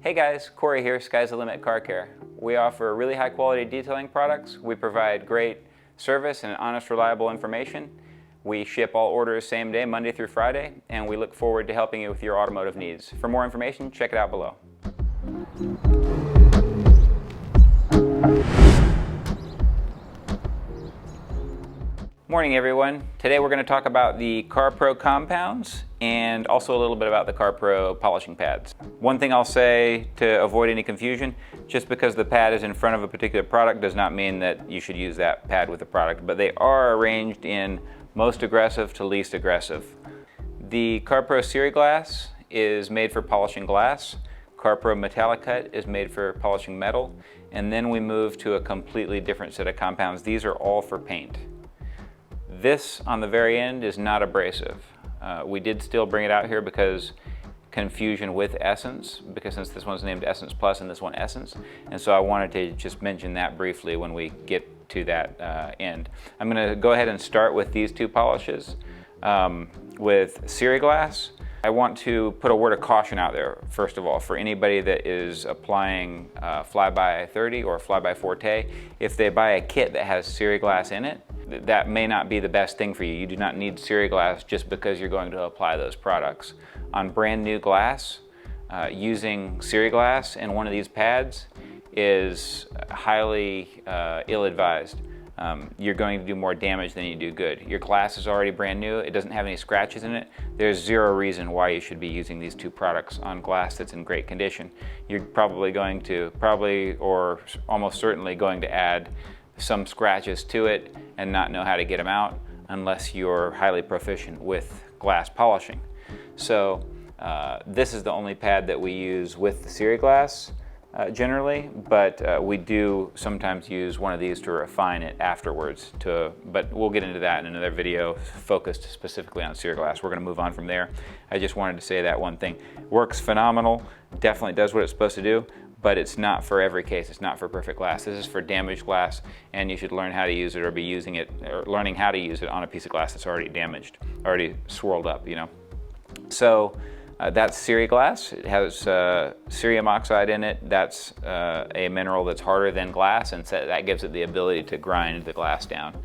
Hey guys, Corey here, Sky's the Limit Car Care. We offer really high quality detailing products. We provide great service and honest, reliable information. We ship all orders same day, Monday through Friday, and we look forward to helping you with your automotive needs. For more information, check it out below. Morning everyone. Today we're going to talk about the CARPRO compounds and also a little bit about the CARPRO polishing pads. One thing I'll say to avoid any confusion, just because the pad is in front of a particular product does not mean that you should use that pad with the product, but they are arranged in most aggressive to least aggressive. The CARPRO Siri Glass is made for polishing glass. CARPRO Metallic Cut is made for polishing metal, and then we move to a completely different set of compounds. These are all for paint. This on the very end is not abrasive. We did still bring it out here because confusion with Essence, because since this one's named Essence Plus and this one Essence, and so I wanted to just mention that briefly when we get to that end. I'm going to go ahead and start with these two polishes. With Siri Glass, I want to put a word of caution out there, first of all, for anybody that is applying Flyby 30 or Flyby Forte. If they buy a kit that has Siri Glass in it, that may not be the best thing for you. You do not need Siri Glass just because you're going to apply those products. On brand new glass, using Siri Glass in one of these pads is highly ill-advised. You're going to do more damage than you do good. Your glass is already brand new, it doesn't have any scratches in it. There's zero reason why you should be using these two products on glass that's in great condition. You're probably or almost certainly going to add some scratches to it and not know how to get them out unless you're highly proficient with glass polishing. So this is the only pad that we use with the Siri Glass generally, but we do sometimes use one of these to refine it afterwards. But we'll get into that in another video focused specifically on Siri Glass. We're going to move on from there. I just wanted to say that one thing. Works phenomenal, definitely does what it's supposed to do, but it's not for every case. It's not for perfect glass. This is for damaged glass, and you should learn how to use it or be using it or learning how to use it on a piece of glass that's already damaged, already swirled up, you know. So that's Siri Glass. It has cerium oxide in it. That's a mineral that's harder than glass, and so that gives it the ability to grind the glass down.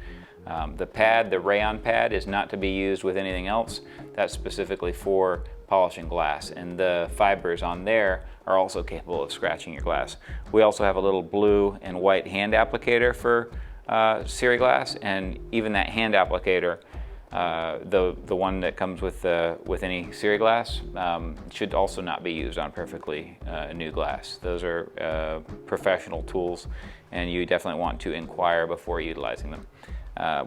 The pad, the rayon pad, is not to be used with anything else. That's specifically for polishing glass, and the fibers on there are also capable of scratching your glass. We also have a little blue and white hand applicator for Siri Glass, and even that hand applicator, the one that comes with any Siri Glass, should also not be used on perfectly new glass. Those are professional tools, and you definitely want to inquire before utilizing them.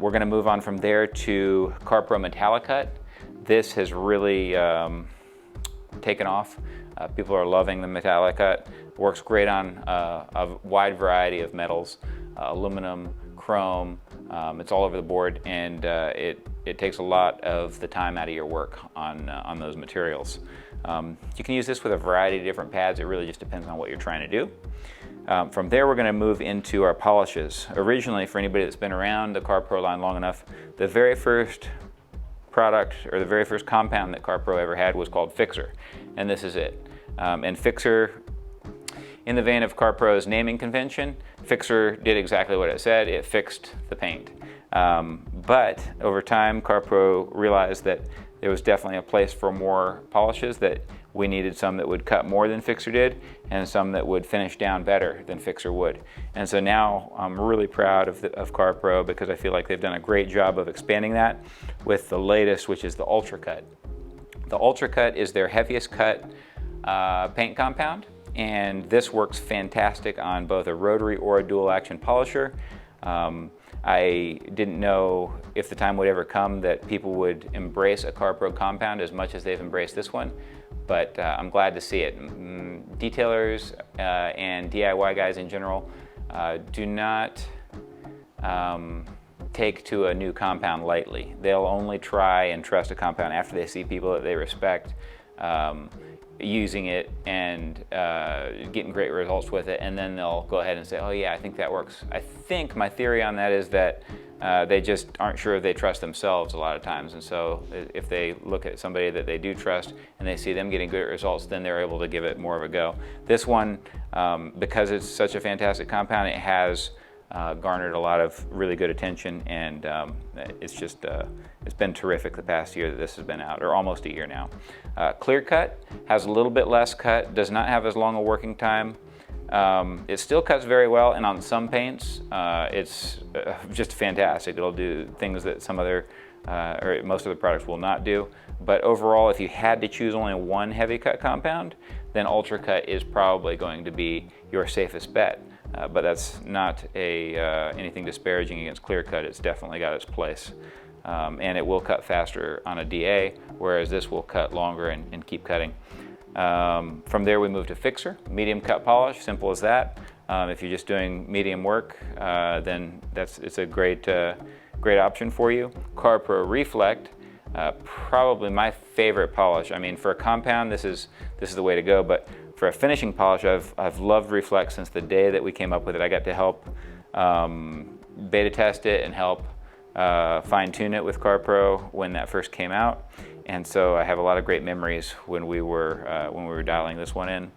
We're going to move on from there to CARPRO Metallic Cut. This has really taken off. People are loving the Metallic Cut. Works great on a wide variety of metals, aluminum, chrome. It's all over the board, and it takes a lot of the time out of your work on those materials. You can use this with a variety of different pads. It really just depends on what you're trying to do. From there, we're going to move into our polishes. Originally, for anybody that's been around the CARPRO line long enough, the very first product or the very first compound that CARPRO ever had was called Fixer, and this is it. And Fixer, in the vein of CARPRO's naming convention, Fixer did exactly what it said. It fixed the paint. But over time, CARPRO realized that there was definitely a place for more polishes, that we needed some that would cut more than Fixer did and some that would finish down better than Fixer would. And so now I'm really proud of CARPRO because I feel like they've done a great job of expanding that with the latest, which is the Ultra Cut. The Ultra Cut is their heaviest cut paint compound, and this works fantastic on both a rotary or a dual action polisher. I didn't know if the time would ever come that people would embrace a CARPRO compound as much as they've embraced this one, but I'm glad to see it. Detailers and DIY guys in general do not take to a new compound lightly. They'll only try and trust a compound after they see people that they respect using it and getting great results with it, and then they'll go ahead and say, oh yeah, I think that works. I think my theory on that is that they just aren't sure they trust themselves a lot of times. And so if they look at somebody that they do trust and they see them getting good results, then they're able to give it more of a go. This one, because it's such a fantastic compound, it has garnered a lot of really good attention, and it's just it's been terrific the past year that this has been out, or almost a year now. Clear Cut has a little bit less cut, does not have as long a working time. It still cuts very well, and on some paints it's just fantastic. It'll do things that some other or most of the products will not do. But overall, if you had to choose only one heavy cut compound, then Ultra Cut is probably going to be your safest bet. But that's not anything disparaging against Clear Cut. It's definitely got its place. And it will cut faster on a DA, whereas this will cut longer and keep cutting. From there we move to Fixer, medium cut polish, simple as that. If you're just doing medium work, then it's a great option for you. CARPRO Reflect, probably my favorite polish. I mean, for a compound, this is the way to go, but for a finishing polish, I've loved Reflect since the day that we came up with it. I got to help beta test it and help fine tune it with CARPRO when that first came out. And so I have a lot of great memories when we were dialing this one in.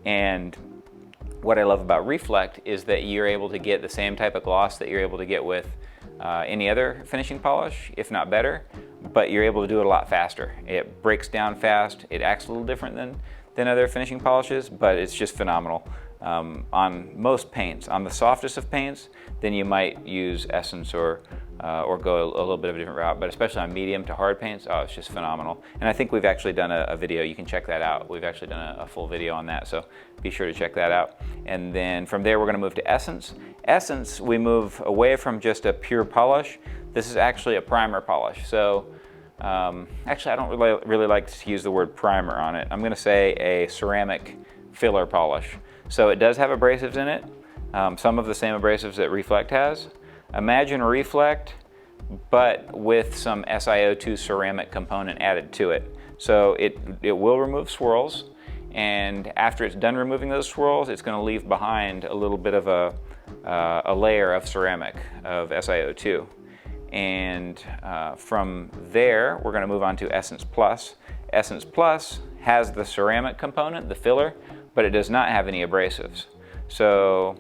And what I love about Reflect is that you're able to get the same type of gloss that you're able to get with any other finishing polish, if not better, but you're able to do it a lot faster. It breaks down fast. It acts a little different than other finishing polishes, but it's just phenomenal. On most paints, on the softest of paints, then you might use Essence or go a little bit of a different route, but especially on medium to hard paints, oh, it's just phenomenal. And I think we've actually done a video, you can check that out. We've actually done a full video on that, so be sure to check that out. And then from there, we're gonna move to Essence. Essence, we move away from just a pure polish. This is actually a primer polish. So actually, I don't really like to use the word primer on it. I'm gonna say a ceramic filler polish. So it does have abrasives in it, some of the same abrasives that Reflect has. Imagine Reflect, but with some SiO2 ceramic component added to it. So it will remove swirls, and after it's done removing those swirls, it's going to leave behind a little bit of a layer of ceramic, of SiO2. And from there, we're going to move on to Essence Plus. Essence Plus has the ceramic component, the filler, but it does not have any abrasives. So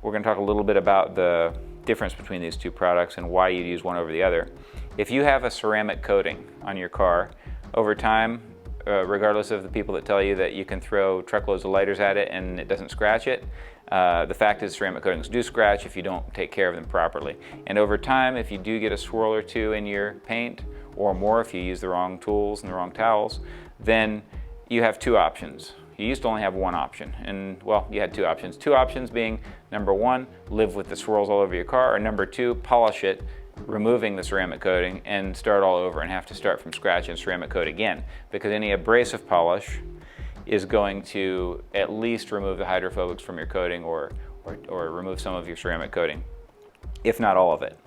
we're going to talk a little bit about the difference between these two products and why you'd use one over the other. If you have a ceramic coating on your car, over time, regardless of the people that tell you that you can throw truckloads of lighters at it and it doesn't scratch it, the fact is ceramic coatings do scratch if you don't take care of them properly. And over time, if you do get a swirl or two in your paint, or more if you use the wrong tools and the wrong towels, then you have two options. You used to only have one option, and well, you had two options. Two options being, number one, live with the swirls all over your car, or number two, polish it, removing the ceramic coating, and start all over and have to start from scratch and ceramic coat again, because any abrasive polish is going to at least remove the hydrophobics from your coating or remove some of your ceramic coating, if not all of it.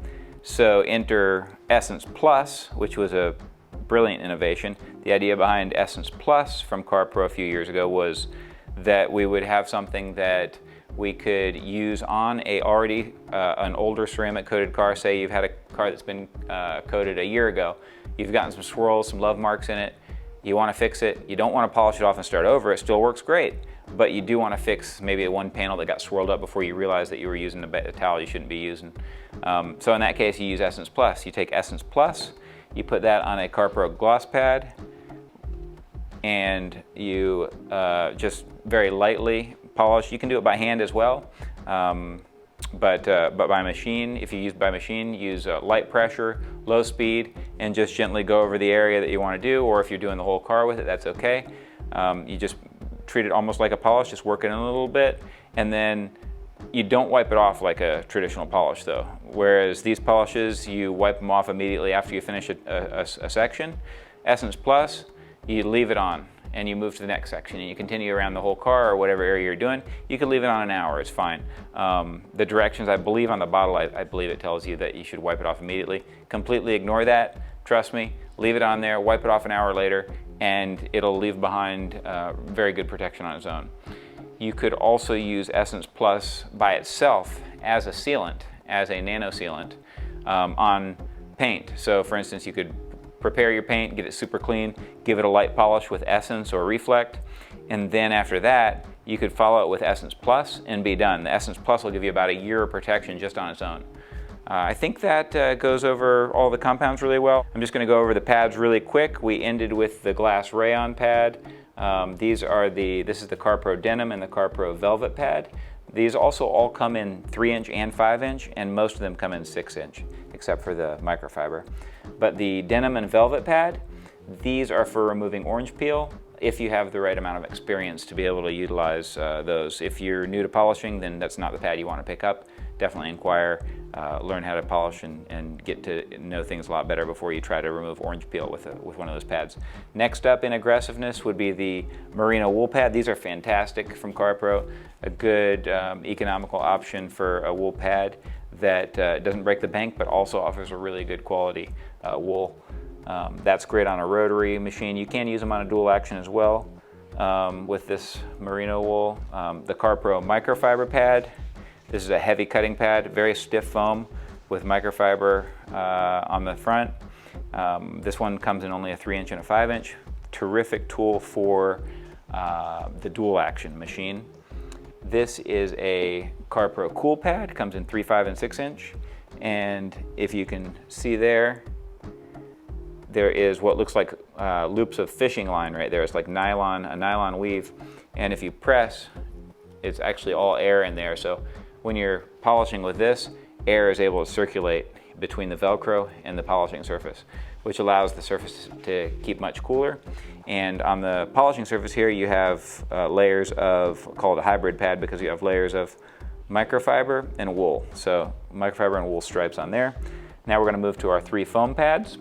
So enter Essence Plus, which was a brilliant innovation. The idea behind Essence Plus from CARPRO a few years ago was that we would have something that we could use on an older ceramic coated car. Say you've had a car that's been coated a year ago. You've gotten some swirls, some love marks in it. You want to fix it. You don't want to polish it off and start over. It still works great, but you do want to fix maybe one panel that got swirled up before you realized that you were using a towel you shouldn't be using. So in that case, you use Essence Plus. You take Essence Plus, you put that on a CARPRO gloss pad, and you just very lightly polish. You can do it by hand as well, but by machine, if you use by machine, use light pressure, low speed, and just gently go over the area that you want to do, or if you're doing the whole car with it, that's okay. You just treat it almost like a polish, just work it in a little bit, and then you don't wipe it off like a traditional polish though. Whereas these polishes, you wipe them off immediately after you finish a section. Essence Plus, you leave it on and you move to the next section and you continue around the whole car or whatever area you're doing. You can leave it on an hour, it's fine. The directions, I believe on the bottle, I believe it tells you that you should wipe it off immediately. Completely ignore that, trust me, leave it on there, wipe it off an hour later, and it'll leave behind very good protection on its own. You could also use Essence Plus by itself as a sealant, as a nano sealant on paint. So for instance, you could prepare your paint, get it super clean, give it a light polish with Essence or Reflect, and then after that, you could follow it with Essence Plus and be done. The Essence Plus will give you about a year of protection just on its own. I think that goes over all the compounds really well. I'm just going to go over the pads really quick. We ended with the glass rayon pad. This is the CARPRO denim and the CARPRO velvet pad. These also all come in 3-inch and 5-inch, and most of them come in 6-inch, except for the microfiber. But the denim and velvet pad, these are for removing orange peel, if you have the right amount of experience to be able to utilize those. If you're new to polishing, then that's not the pad you want to pick up. Definitely inquire, learn how to polish and get to know things a lot better before you try to remove orange peel with one of those pads. Next up in aggressiveness would be the merino wool pad. These are fantastic from CARPRO, a good economical option for a wool pad that doesn't break the bank but also offers a really good quality wool. That's great on a rotary machine. You can use them on a dual action as well with this merino wool. The CARPRO microfiber pad. This is a heavy cutting pad, very stiff foam with microfiber on the front. This one comes in only a 3-inch and a 5-inch. Terrific tool for the dual action machine. This is a CARPRO cool pad, comes in 3, 5, and 6-inch. And if you can see there is what looks like loops of fishing line right there. It's like a nylon weave. And if you press, it's actually all air in there. So when you're polishing with this, air is able to circulate between the Velcro and the polishing surface, which allows the surface to keep much cooler. And on the polishing surface here, you have layers of, called a hybrid pad, because you have layers of microfiber and wool. So microfiber and wool stripes on there. Now we're going to move to our 3 foam pads.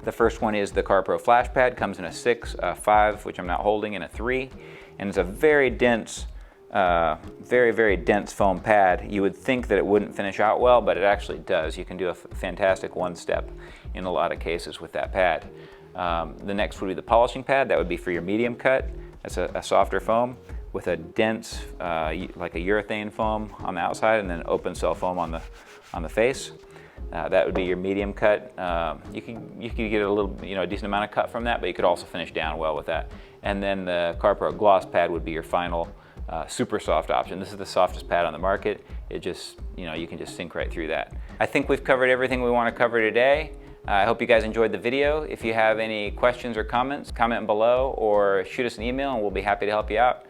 The first one is the CARPRO Flash Pad, comes in a 6, a 5, which I'm not holding, and a 3. And it's a very dense, very dense foam pad. You would think that it wouldn't finish out well, but it actually does. You can do a fantastic one-step in a lot of cases with that pad. The next would be the polishing pad. That would be for your medium cut. That's a softer foam with a dense, like a urethane foam on the outside, and then open cell foam on the face. That would be your medium cut. You could get a little, a decent amount of cut from that, but you could also finish down well with that. And then the CARPRO Gloss Pad would be your final super soft option. This is the softest pad on the market. It just, you can just sink right through that. I think we've covered everything we want to cover today. I hope you guys enjoyed the video. If you have any questions or comments, comment below or shoot us an email and we'll be happy to help you out.